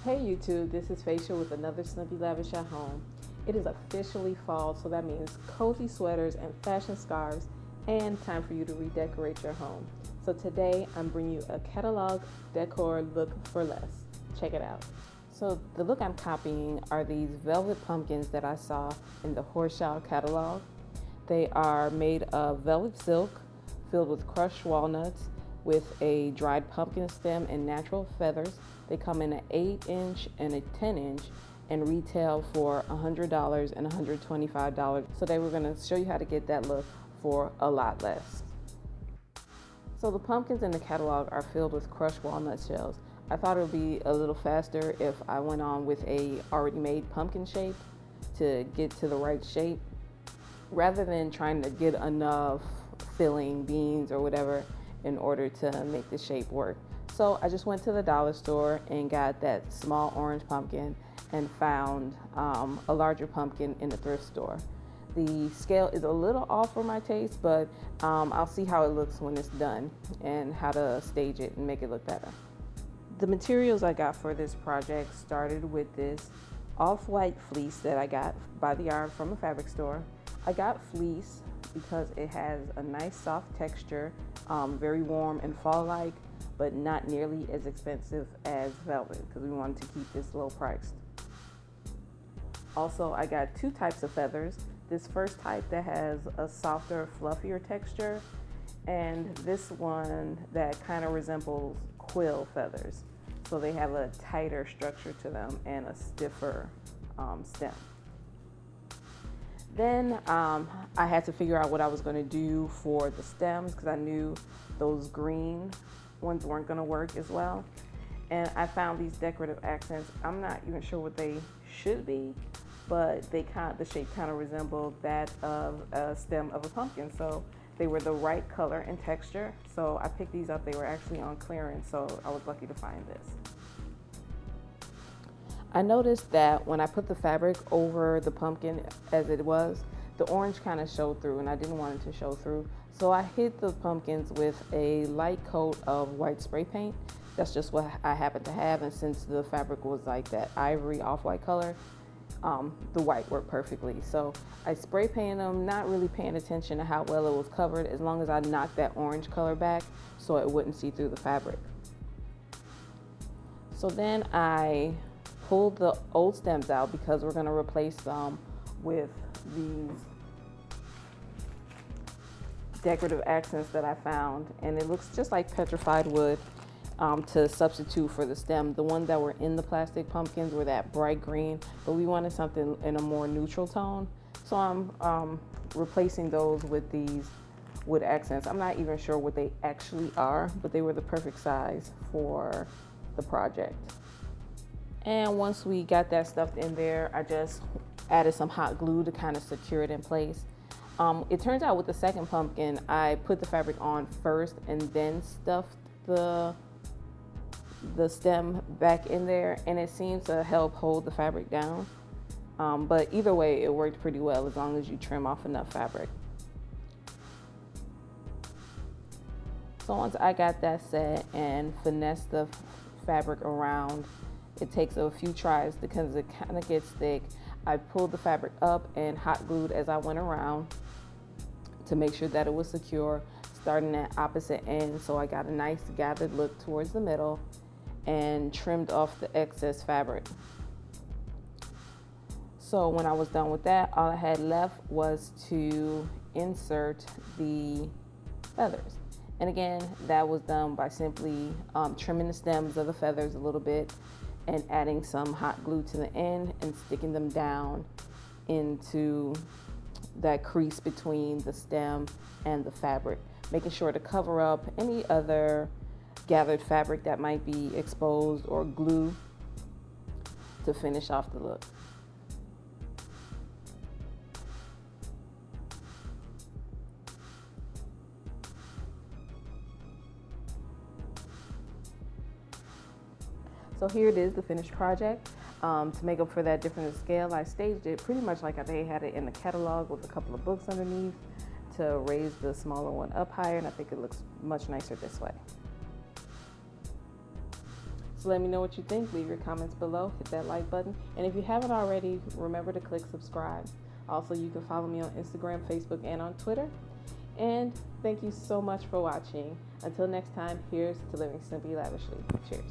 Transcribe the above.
Hey YouTube, this is Facia with another Snuppy Lavish at Home. It is officially fall, so that means cozy sweaters and fashion scarves and time for you to redecorate your home. So today I'm bringing you a catalog decor look for less. Check it out. So the look I'm copying are these velvet pumpkins that I saw in the Horchow catalog. They are made of velvet silk filled with crushed walnuts with a dried pumpkin stem and natural feathers. They come in an 8-inch and a 10-inch and retail for $100 and $125. So they were going to show you how to get that look for a lot less. So the pumpkins in the catalog are filled with crushed walnut shells. I thought it would be a little faster if I went on with a already made pumpkin shape to get to the right shape, rather than trying to get enough filling beans or whatever in order to make the shape work. So I just went to the dollar store and got that small orange pumpkin and found a larger pumpkin in the thrift store. The scale is a little off for my taste, but I'll see how it looks when it's done and how to stage it and make it look better. The materials I got for this project started with this off-white fleece that I got by the yard from a fabric store. I got fleece because it has a nice soft texture, very warm and fall-like, but not nearly as expensive as velvet because we wanted to keep this low priced. Also, I got two types of feathers. This first type that has a softer, fluffier texture, and this one that kind of resembles quill feathers. So they have a tighter structure to them and a stiffer stem. Then I had to figure out what I was going to do for the stems because I knew those green ones weren't going to work as well. And I found these decorative accents. I'm not even sure what they should be, but the shape kind of resembled that of a stem of a pumpkin. So they were the right color and texture. So I picked these up. They were actually on clearance, so I was lucky to find this. I noticed that when I put the fabric over the pumpkin as it was, the orange kind of showed through, and I didn't want it to show through. So I hid the pumpkins with a light coat of white spray paint. That's just what I happen to have, and since the fabric was like that ivory off-white color, the white worked perfectly. So I spray painted them, not really paying attention to how well it was covered, as long as I knocked that orange color back so it wouldn't see through the fabric. So then I pulled the old stems out because we're going to replace them with these decorative accents that I found, and it looks just like petrified wood to substitute for the stem. The ones that were in the plastic pumpkins were that bright green, but we wanted something in a more neutral tone, so I'm replacing those with these wood accents. I'm not even sure what they actually are, but they were the perfect size for the project. And once we got that stuffed in there, I just added some hot glue to kind of secure it in place. It turns out with the second pumpkin, I put the fabric on first and then stuffed the stem back in there, and it seemed to help hold the fabric down. But either way, it worked pretty well as long as you trim off enough fabric. So once I got that set and finessed the fabric around, it takes a few tries because it kind of gets thick. I pulled the fabric up and hot glued as I went around to make sure that it was secure, starting at opposite ends, so I got a nice gathered look towards the middle, and trimmed off the excess fabric. So when I was done with that, all I had left was to insert the feathers. And again, that was done by simply trimming the stems of the feathers a little bit and adding some hot glue to the end and sticking them down into that crease between the stem and the fabric, making sure to cover up any other gathered fabric that might be exposed or glue to finish off the look. So here it is, the finished project. To make up for that different scale, I staged it pretty much like they had it in the catalog with a couple of books underneath to raise the smaller one up higher, and I think it looks much nicer this way. So let me know what you think. Leave your comments below. Hit that like button. And if you haven't already, remember to click subscribe. Also, you can follow me on Instagram, Facebook, and on Twitter. And thank you so much for watching. Until next time, here's to living simply lavishly. Cheers.